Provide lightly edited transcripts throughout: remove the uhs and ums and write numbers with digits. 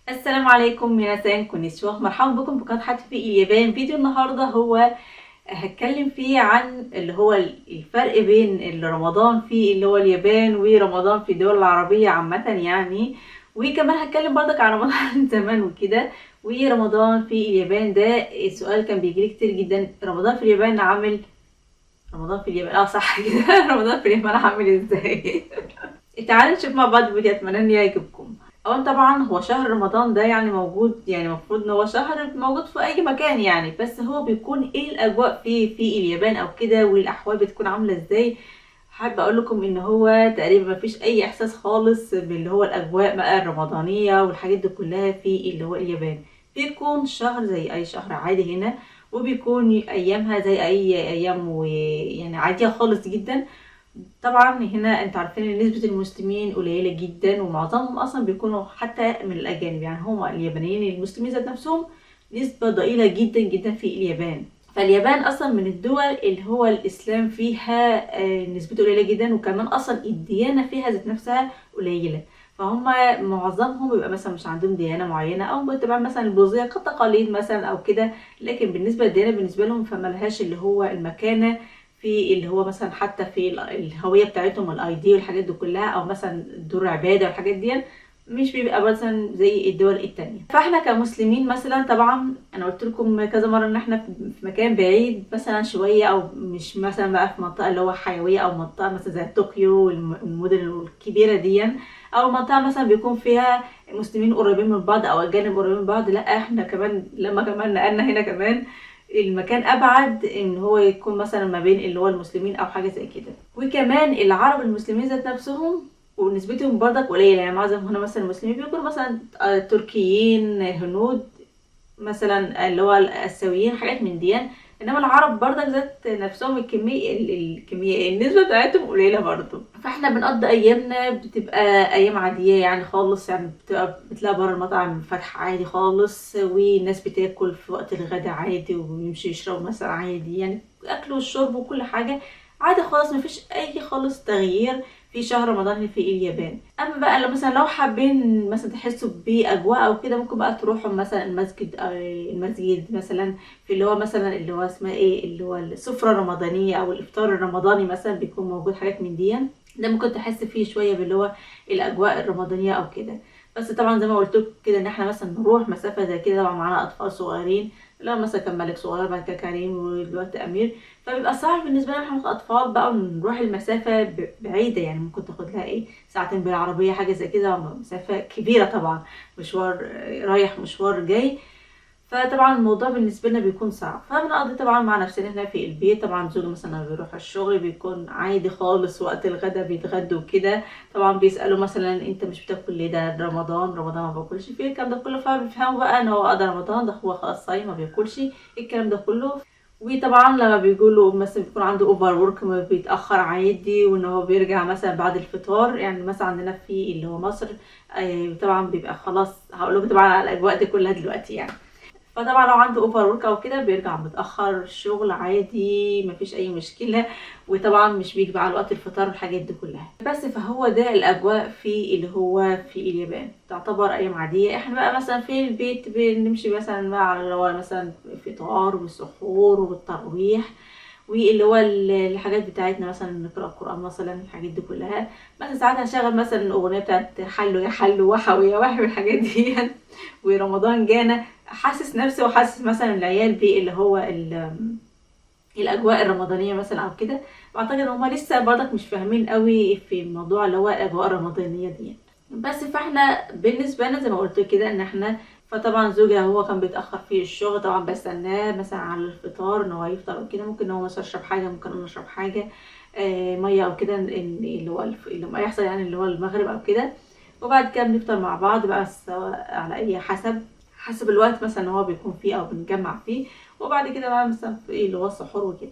السلام عليكم ميناسان كونيتشوا، مرحبا بكم في قناة حتى في اليابان. فيديو النهاردة هو هتكلم فيه عن اللي هو الفرق بين رمضان في اللي هو اليابان ورمضان في الدول العربية عامة يعني. وكمان هتكلم برضك عن رمضان زمان وكده ورمضان في اليابان. ده السؤال كان بيجيلي كتير جدا، رمضان في اليابان عامل رمضان في اليابان صح كده رمضان في اليابان عامل ازاي؟ تعالوا نشوف مع بعض الفيديو، اتمنى ان يعجبكم. اولا طبعا هو شهر رمضان ده يعني موجود، يعني المفروض ان هو شهر موجود في اي مكان يعني، بس هو بيكون ايه الاجواء في اليابان او كده، والاحوال بتكون عامله ازاي. حابه اقول لكم ان هو تقريبا ما فيش اي احساس خالص باللي هو الاجواء بقى الرمضانيه والحاجات دي كلها في اللي هو اليابان. بيكون شهر زي اي شهر عادي هنا، وبيكون ايامها زي اي ايام ويعني عاديه خالص جدا. طبعا هنا انت عارفين ان نسبة المسلمين قليلة جدا، ومعظمهم اصلا بيكونوا حتى من الاجانب، يعني هم اليابانيين المسلمين ذات نفسهم نسبة ضئيلة جدا جدا في اليابان. فاليابان اصلا من الدول اللي هو الاسلام فيها نسبته قليلة جدا، وكمان اصلا الديانة فيها ذات نفسها قليلة. فهم معظمهم بيبقى مثلا مش عندهم ديانة معينة، او بتبقى مثلا البوذية كتقاليد مثلا او كده. لكن بالنسبة للديانة بالنسبة لهم فملهاش اللي هو المكانة في اللي هو مثلا حتى في الهوية بتاعتهم الاي دي والحاجات دي كلها، او مثلا دور عبادة والحاجات دي مش بيبقى مثلا زي الدول التانية. فاحنا كمسلمين مثلا طبعا انا قلت لكم كذا مرة ان احنا في مكان بعيد مثلا شوية، او مش مثلا بقى في منطقة اللي هو حيوية، او منطقة مثلا زي طوكيو والمدن الكبيرة دي، او منطقة مثلا بيكون فيها مسلمين قريبين من بعض او اجانب قريبين من بعض. لا احنا كمان لما كمان نقلنا هنا كمان المكان ابعد ان هو يكون مثلا ما بين اللي هو المسلمين او حاجه زي كده. وكمان العرب المسلمين ذات نفسهم ونسبتهم برضك قليله، يعني معظم هنا مثلا المسلمين بيكونوا مثلا تركيين، هنود مثلا، اللي هو الاسيويين، حاجات من دي. انما العرب برضك ذات نفسهم الكميه النسبه بتاعتهم قليله برضو. فاحنا بنقضي ايامنا بتبقى ايام عاديه يعني خالص، يعني بتلاقي بره المطعم فاتحه عادي خالص، والناس بتاكل في وقت الغداء عادي، وبيمشي يشربوا مثلا عادي، يعني الاكل والشرب وكل حاجه عادي خالص، مفيش اي خالص تغيير في شهر رمضان في اليابان. اما بقى لو حابين مثلا تحسوا باجواء او كده، ممكن بقى تروحوا مثلا المسجد، أو المسجد مثلا في اللي هو مثلا اللي هو اسمها ايه، اللي هو السفرة الرمضانية او الافطار الرمضاني مثلا، بيكون موجود حاجات من دي. ده ممكن تحس فيه شوية باللي هو الاجواء الرمضانية او كده. بس طبعا زي ما قلت لكم كده ان احنا مثلا نروح مسافة زي كده طبعا معانا اطفال صغيرين، لو مثلا كان ملك صغير بعد كده كريم ودلوقتي امير، فبيبقى صعب بالنسبه لنا احنا اطفال بقى ونروح المسافه بعيده، يعني ممكن تاخد لها ايه ساعتين بالعربيه حاجه زي كده، مسافه كبيره طبعا، مشوار رايح مشوار جاي. فطبعا الموضوع بالنسبه لنا بيكون صعب، فبنقضي طبعا مع نفسنا هنا في البيت. طبعا زوجي مثلا لما بيروح الشغل بيكون عادي خالص، وقت الغدا بيتغدوا وكده. طبعا بيسالوا مثلا انت مش بتاكل ليه، ده رمضان، رمضان ما باكلش فيه الكلام ده كله، فبيفهموا بقى ان هو قضى رمضان، ده هو خلاص صايم ما بياكلش الكلام ده كله. وطبعا لما بيقولوا مثلا بيكون عنده اوفر ورك ما بيتاخر عادي، وان هو بيرجع مثلا بعد الفطار، يعني مثلا عندنا في اللي هو مصر طبعا بيبقى خلاص، هقول لكم طبعا على الاجواء دي كلها دلوقتي يعني. فطبعا لو عنده اوفر ورك او كده بيرجع متاخر الشغل عادي، مفيش اي مشكله، وطبعا مش بيجي على وقت الفطار والحاجات دي كلها. بس فهو ده الاجواء في اللي هو في اليابان، تعتبر ايام عاديه. احنا بقى مثلا في البيت بنمشي مثلا بقى على اللي هو مثلا الفطار والسحور والتراويح، واللي هو الحاجات بتاعتنا مثلا نقرا القران مثلا، الحاجات دي كلها. مثلا ساعات هشغل مثلا الاغنيه بتاعت حلو يا حلو وحوي يا وحوي والحاجات دي ورمضان جانا، حاسس نفسي وحاسس مثلا العيال اللي هو الاجواء الرمضانيه مثلا او كده. بعتقد ان هما لسه برضك مش فاهمين قوي في الموضوع اللي هو الاجواء الرمضانيه دي. بس فاحنا بالنسبه لنا زي ما قلت كده ان احنا، فطبعا زوجي هو كان بيتاخر في الشغل، طبعا بستناه مثلا على الفطار ان هو يفطر وكده، ممكن هو مثلا يشرب حاجه، ممكن انا اشرب حاجه ميه او كده، اللي هو اللي ما يحصل يعني اللي هو المغرب او كده. وبعد كده بنفطر مع بعض بقى، سواء على اي حسب الوقت مثلا هو بيكون فيه او بنجمع فيه. وبعد كده بقى مثلا في ايه اللي هو السحور وكده.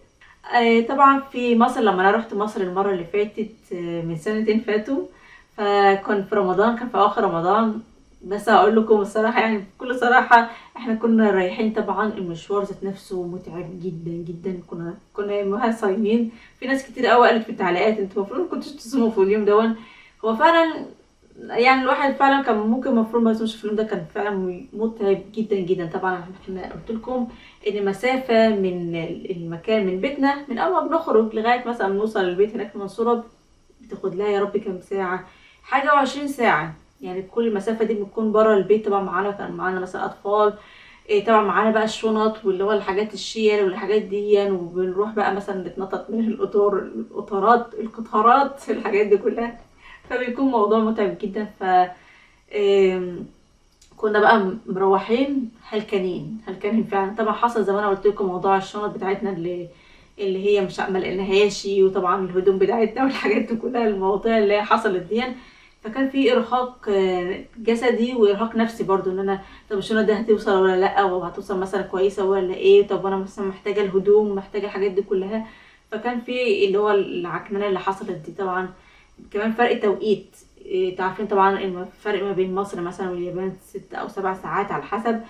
طبعا في مصر لما انا رحت مصر المره اللي فاتت من سنتين فاتوا، فكان في رمضان، كان في اخر رمضان. بس هقول لكم الصراحه يعني بكل صراحه، احنا كنا رايحين طبعا المشوار ذات نفسه متعب جدا جدا، كنا يومها صايمين. في ناس كتير قوي قالت في التعليقات انتوا المفروض كنتوا تصوموا في اليوم دون. هو فعلا يعني الواحد فعلا كان ممكن المفروض ما يسمعش الفيلم ده، كان فعلا متعب جدا جدا. طبعا احنا قلت لكم ان مسافة من المكان من بيتنا، من اول ما بنخرج لغاية مثلا نوصل للبيت هناك في المنصورة، بتاخد لها يا رب كام ساعة، حاجة وعشرين ساعة. يعني كل المسافة دي بنكون برا البيت. طبعا معانا كان معانا مثلا اطفال، إيه طبعا معانا بقى الشنط واللي هو الحاجات الشيل والحاجات دي، وبنروح بقى مثلا نتنطط من القطارات الحاجات دي كلها. فبيكون موضوع متعب جدا. ف كنا بقى مروحين هلكانين فعلا. طبعا حصل زي ما انا قلت لكم موضوع الشنط بتاعتنا اللي هي مش ما لقيناهاش، وطبعا الهدوم بتاعتنا والحاجات دي كلها، المواضيع اللي هي حصلت دي. فكان في ارهاق جسدي وارهاق نفسي برضو، ان انا طب الشنط دي هتوصل ولا لا، وهتوصل مثلا كويسه ولا ايه، طب انا مثلا محتاجه الهدوم، محتاجه الحاجات دي كلها. فكان في اللي هو العكننه اللي حصلت دي. طبعا كمان فرق توقيت، تعرفين طبعا الفرق ما بين مصر مثلا واليابان 6 أو 7 ساعات على حسب.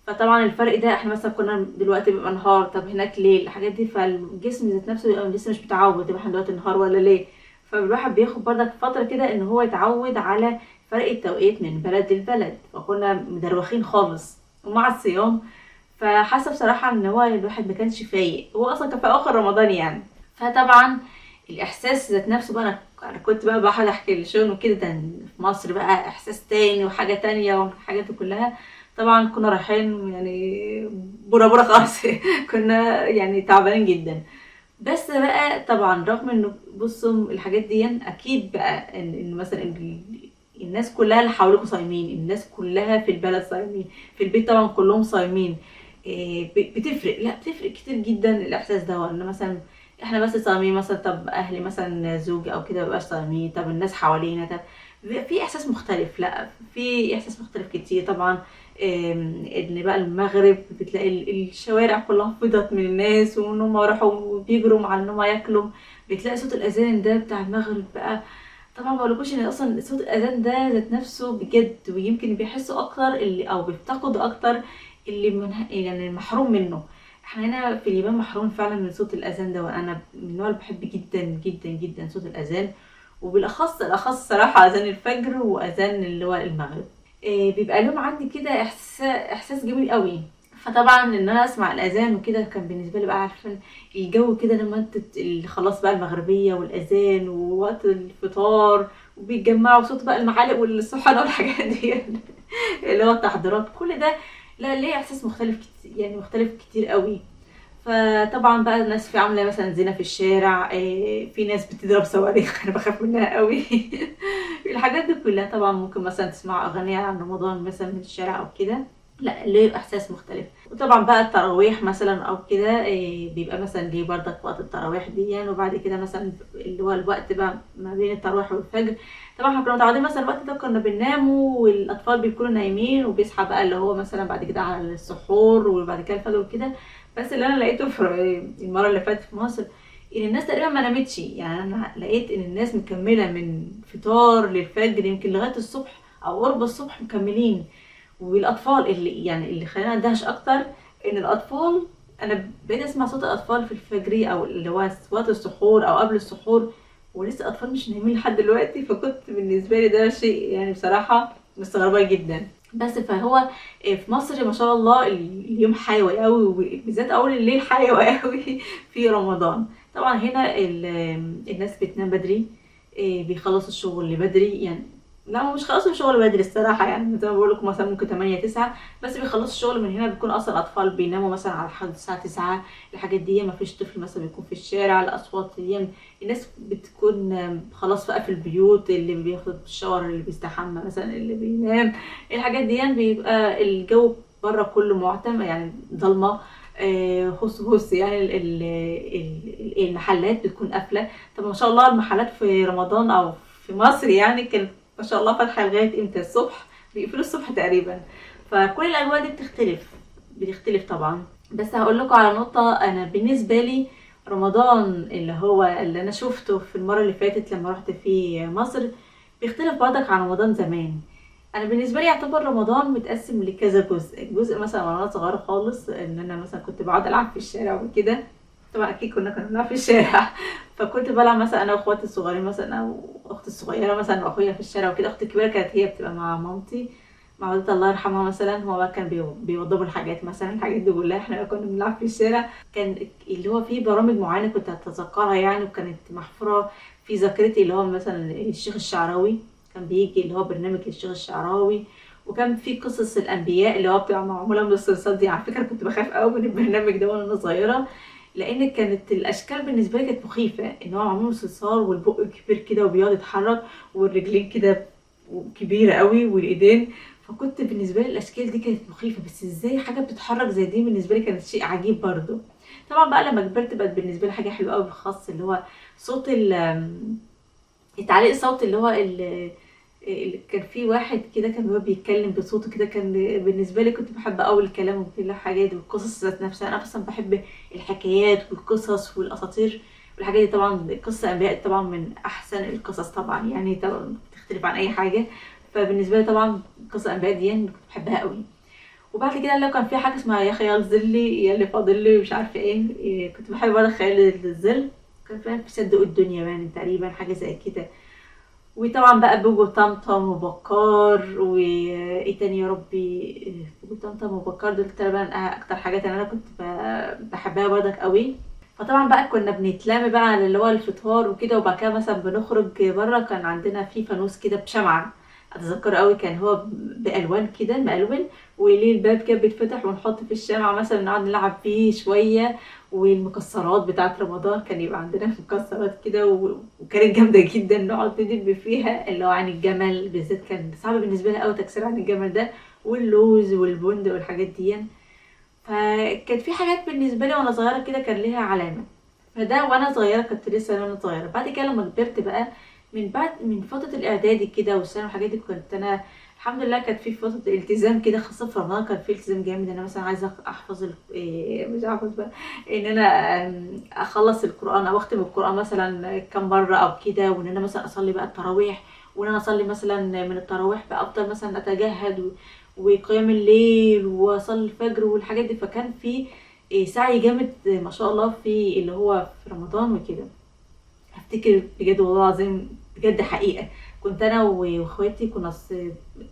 فطبعا الفرق ده احنا مثلا كنا دلوقتي بيبقى نهار، طب هناك ليل، الحاجات دي. فالجسم ذات نفسه بيبقى لسه مش متعود، يبقى احنا دلوقتي نهار ولا ليل. فالواحد بياخد برضك فترة كده ان هو يتعود على فرق التوقيت من بلد لبلد. فكنا مدروخين خالص ومع الصيام. فحاسه بصراحه ان هو الواحد ما كانش فايق، هو اصلا كان في اخر رمضان يعني. فطبعا الاحساس ذات نفسه بقى، انا كنت بقى بقعد احكي لشون وكده، ده في مصر بقى احساس تاني وحاجه تانية والحاجات دي كلها. طبعا كنا رايحين يعني بورا بورا خالص كنا يعني تعبانين جدا. بس بقى طبعا رغم انه بصوا الحاجات دي اكيد بقى ان مثلا الناس كلها اللي حواليكوا صايمين، الناس كلها في البلد صايمين، في البيت طبعا كلهم صايمين. بتفرق، لا بتفرق كتير جدا الاحساس ده. ان مثلا احنا بس صايمين مثلا، طب اهلي مثلا زوجي او كده مبقاش صايمين، طب الناس حوالينا، طب في احساس مختلف. لا في احساس مختلف كتير طبعا. ان بقى المغرب بتلاقي الشوارع كلها فضت من الناس، وان هم راحوا بيجروا مع ان هم ياكلوا. بتلاقي صوت الاذان ده بتاع المغرب بقى. طبعا ما اقولكوش ان اصلا صوت الاذان ده ذات نفسه بجد، ويمكن بيحسوا اكتر اللي او بيفتقدوا اكتر اللي من يعني المحروم منه. احنا هنا في اليابان محروم فعلا من صوت الاذان ده، وانا من النوع اللي بحب جدا جدا جدا صوت الاذان، وبالاخص صراحه اذان الفجر واذان اللي هو المغرب. بيبقى لهم عندي كده احساس جميل قوي. فطبعا ان انا اسمع الاذان وكده كان بالنسبه لي بقى، عارفه الجو كده لما انت خلاص بقى المغربيه والاذان ووقت الفطار، وبيتجمعوا صوت بقى المعالق والصحن والحاجات دي اللي هو التحضيرات كل ده. لا ليه احساس مختلف كتير، يعني مختلف كتير قوي. فطبعا بقى الناس في عامله مثلا زينه في الشارع، في ناس بتضرب صواريخ انا بخاف منها قوي الحاجات دي كلها. طبعا ممكن مثلا تسمعوا اغاني عن رمضان مثلا من الشارع او كده، لا ليه احساس مختلف. وطبعا بقى التراويح مثلا او كده، بيبقى مثلا ليه برضك وقت التراويح دي يعني. وبعد كده مثلا اللي هو الوقت بقى ما بين التراويح والفجر، طبعا احنا كنا متعودين مثلا الوقت ده كنا بننام والاطفال بيكونوا نايمين، وبيصحى بقى اللي هو مثلا بعد كده على السحور وبعد كده الفجر وكده. بس اللي انا لقيته في المره اللي فاتت في مصر ان الناس تقريبا ما نامتش. يعني انا لقيت ان الناس مكمله من فطار للفجر يمكن لغايه الصبح او قرب الصبح مكملين. والاطفال اللي يعني اللي خلاني اندهش اكتر ان الاطفال، انا بقيت اسمع صوت الاطفال في الفجري او اللي هو وقت السحور او قبل السحور، ولسه الاطفال مش نايمين لحد دلوقتي. فكنت بالنسبه لي ده شيء يعني بصراحه مستغربه جدا. بس فهو في مصر ما شاء الله اليوم حيوي قوي، وبالذات اول الليل حيوي قوي في رمضان. طبعا هنا الناس بتنام بدري، بيخلصوا الشغل بدري يعني. لا هو مش خلصوا الشغل بدري الصراحه، يعني زي ما بقول لكم مثلا ممكن 8 9، بس بيخلصوا الشغل من هنا. بيكون اصلا الاطفال بيناموا مثلا على حد الساعه 9. الحاجات دي ما فيش طفل مثلا بيكون في الشارع، الاصوات دي الناس بتكون خلاص بقى في البيوت، اللي بياخد الشاور، اللي بيستحمى مثلا، اللي بينام. الحاجات دي بيبقى الجو بره كله معتم يعني ضلمه. هس يعني المحلات بتكون قافله. طب ما شاء الله المحلات في رمضان او في مصر يعني كانت ما شاء الله فاتحه لغايه امتى؟ الصبح، بيقفلوا الصبح تقريبا. فكل الاجواء دي بتختلف طبعا. بس هقول لكم على نقطه، انا بالنسبه لي رمضان اللي هو اللي انا شفته في المره اللي فاتت لما رحت في مصر بيختلف برضك عن رمضان زمان. انا بالنسبه لي يعتبر رمضان متقسم لكذا جزء مثلا وانا صغيره خالص، ان انا مثلا كنت بقعد العب في الشارع وكده. طبعا اكيد كنا بنلعب في الشارع. فكنت بلعب مثلا انا واخواتي الصغيرين مثلا، او اختي الصغيره مثلا واخويا في الشارع وكده. اختي الكبيره كانت هي بتبقى مع مامتي، مع والدتي الله يرحمها مثلا. هو بقى كان بيوضبوا الحاجات مثلا، الحاجات دي كلها احنا كنا بنلعب في الشارع. كان اللي هو في برامج معينه كنت اتذكرها يعني، وكانت محفوره في ذاكرتي، اللي هو مثلا الشيخ الشعراوي. كان بيجي اللي هو برنامج الشيخ الشعراوي، وكان في قصص الانبياء اللي هو بتبقى معموله من الصلصال دي. على فكره كنت بخاف قوي من البرنامج ده وانا صغيره، لان كانت الاشكال بالنسبه لي كانت مخيفه، ان هو معمول من صلصال والبق كبير كده وبيقعد يتحرك، والرجلين كده كبيره قوي والايدين. فكنت بالنسبه لي الاشكال دي كانت مخيفه، بس ازاي حاجه بتتحرك زي دي بالنسبه لي كانت شيء عجيب برضو. طبعا بقى لما كبرت بقت بالنسبه لي حاجه حلوه قوي، خاص اللي هو صوت التعليق الصوتي، اللي هو كان في واحد كده كان هو بيتكلم بصوته كده. كان بالنسبه لي كنت بحب قوي الكلام وكل الحاجات والقصص ذات نفسها. انا اصلا بحب الحكايات والقصص والاساطير والحاجات دي. طبعا قصه الانبياء طبعا من احسن القصص طبعا، يعني طبعا بتختلف عن اي حاجه. فبالنسبه لي طبعا قصه الانبياء دي يعني كنت بحبها قوي. وبعد كده لو كان في حاجه اسمها يا خيال ظلي يا اللي فاضل لي مش عارفه ايه، كنت بحب برضه خيال الظل. كان فاهم في صدق الدنيا يعني تقريبا حاجه زي كده. وطبعا بقى بوجو طمطم وبكار وايه تاني يا ربي. بوجو طمطم وبكار دول تقريبا اكتر حاجات انا كنت بحبها برضك قوي. فطبعا بقى كنا بنتلم بقى على اللي هو الفطار وكده، وبعد كده مثلا بنخرج بره. كان عندنا في فانوس كده بشمعة، اتذكر قوي. كان هو بالوان كده مقلوب، وليه الباب كده بيتفتح ونحط في الشمعة مثلا نقعد نلعب فيه شوية. والمكسرات بتاعت رمضان كان يبقى عندنا مكسرات كده وكانت جامدة جدا نقعد ندب فيها، اللي هو عن الجمل بالذات كان صعب بالنسبة لي قوي تكسير عن الجمل ده، واللوز والبند والحاجات دي. فكانت في حاجات بالنسبة لي وانا صغيرة كده كان ليها علامة. فده وانا صغيرة كنت لسه وانا صغيرة. بعد كده لما كبرت بقى، من فترة الاعدادي كده والثانوي والحاجات دي، كنت انا الحمد لله كانت في فترة التزام كده، خاصة في رمضان كان في التزام جامد. انا مثلا عايزة احفظ مش احفظ بقى، ان انا اخلص القرآن او اختم القرآن مثلا كم مرة او كده. وان انا مثلا اصلي بقى التراويح، وان انا اصلي مثلا من التراويح بقى افضل مثلا اتجهد وقيام الليل واصلي الفجر والحاجات دي. فكان في سعي جامد ما شاء الله في اللي هو في رمضان وكده. افتكر بجد والله العظيم بجد حقيقة، كنت انا واخواتي كنا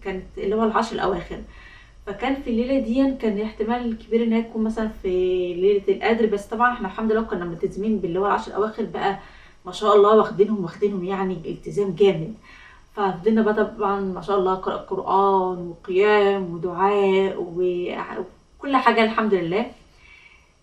كانت اللي هو العشر الاواخر. فكان في الليله دي كان احتمال كبير ان هي تكون مثلا في ليله القدر، بس طبعا احنا الحمد لله كنا ملتزمين باللي هو العشر الاواخر بقى ما شاء الله، واخدينهم يعني التزام جامد. ففضلنا بقى طبعا ما شاء الله قراءة قرآن وقيام ودعاء وكل حاجة الحمد لله.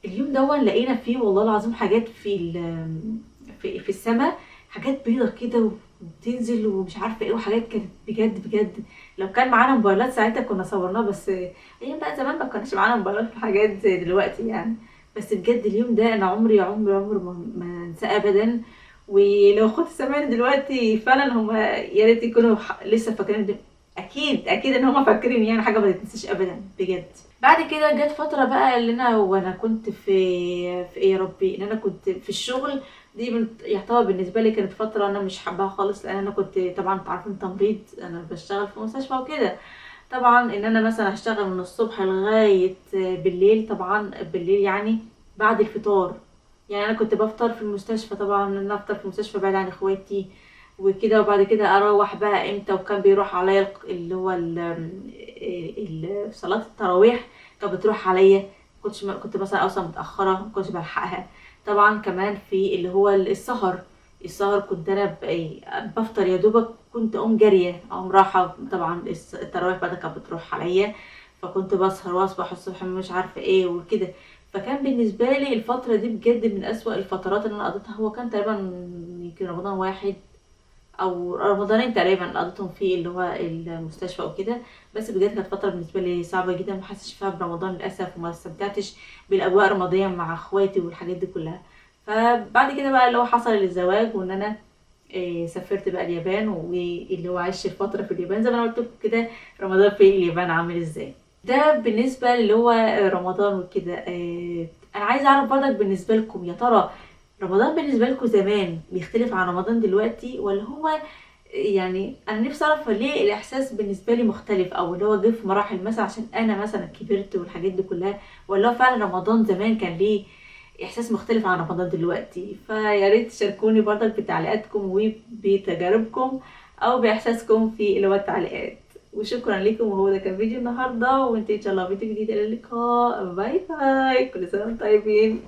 اليوم ده لقينا فيه والله العظيم حاجات في السماء، حاجات بيضة كده وبتنزل ومش عارفة ايه، وحاجات كانت بجد بجد. لو كان معانا موبايلات ساعتها كنا صورناها، بس ايام بقى زمان ما كانش معانا موبايلات في حاجات زي دلوقتي يعني. بس بجد اليوم ده انا عمري ما انساه ابدا. ولو اخواتي سامعين دلوقتي فعلا هم يا ريت يكونوا لسه فاكرين اكيد اكيد ان هم فاكرين يعني حاجه ما تتنسيش ابدا بجد. بعد كده جت فتره بقى اللي انا وانا كنت في ايه يا ربي، ان انا كنت في الشغل. دي يعتبر بالنسبه لي كانت فتره انا مش حباها خالص، لان انا كنت طبعا عارفين تمريض، انا بشتغل في مستشفى وكده. طبعا ان انا مثلا هشتغل من الصبح لغايه بالليل، طبعا بالليل يعني بعد الفطار. يعني انا كنت بفطر في المستشفى، طبعا ان انا افطر في المستشفى بعيد عن اخواتي وكده. وبعد كده اروح بقى امتى، وكان بيروح عليا اللي هو صلاة التراويح كانت بتروح عليا. كنت مثلا اوصل متأخرة مكنتش بلحقها. طبعا كمان في اللي هو السهر كنت انا بفطر يا دوبك، كنت اقوم جارية اقوم رايحة. طبعا التراويح بقى كانت بتروح عليا، فكنت بسهر واصبح الصبح مش عارفة ايه وكده. فكان بالنسبة لي الفترة دي بجد من أسوأ الفترات اللي أنا قضيتها. هو كان تقريبا يمكن رمضان واحد أو رمضانين تقريبا قضيتهم في اللي هو المستشفى وكده. بس بجد كانت فترة بالنسبة لي صعبة جدا، ما حسيتش فيها برمضان للأسف، وما استمتعتش بالأجواء الرمضانية مع اخواتي والحاجات دي كلها. فبعد كده بقى اللي هو حصل الزواج، وان انا سافرت بقى اليابان، واللي هو عشت الفترة في اليابان زي ما انا قلت لكم كده. رمضان في اليابان عامل ازاي؟ ده بالنسبة اللي هو رمضان وكده. انا عايزة اعرف برضك بالنسبة لكم، يا ترى رمضان بالنسبة لكم زمان بيختلف عن رمضان دلوقتي، ولا هو يعني انا نفسي اعرف ليه الاحساس بالنسبة لي مختلف، او اللي هو جه في مراحل مثلا عشان انا مثلا كبرت والحاجات دي كلها، ولا هو فعلا رمضان زمان كان ليه احساس مختلف عن رمضان دلوقتي. فيا ريت تشاركوني برضك بتعليقاتكم وبتجاربكم او باحساسكم في اللي هو التعليقات. وشكرا لكم، وهو ده كان فيديو النهارده، وانت ان شاء الله فيديو جديد. الى اللقاء، باي باي، كل سنه وانتم طيبين.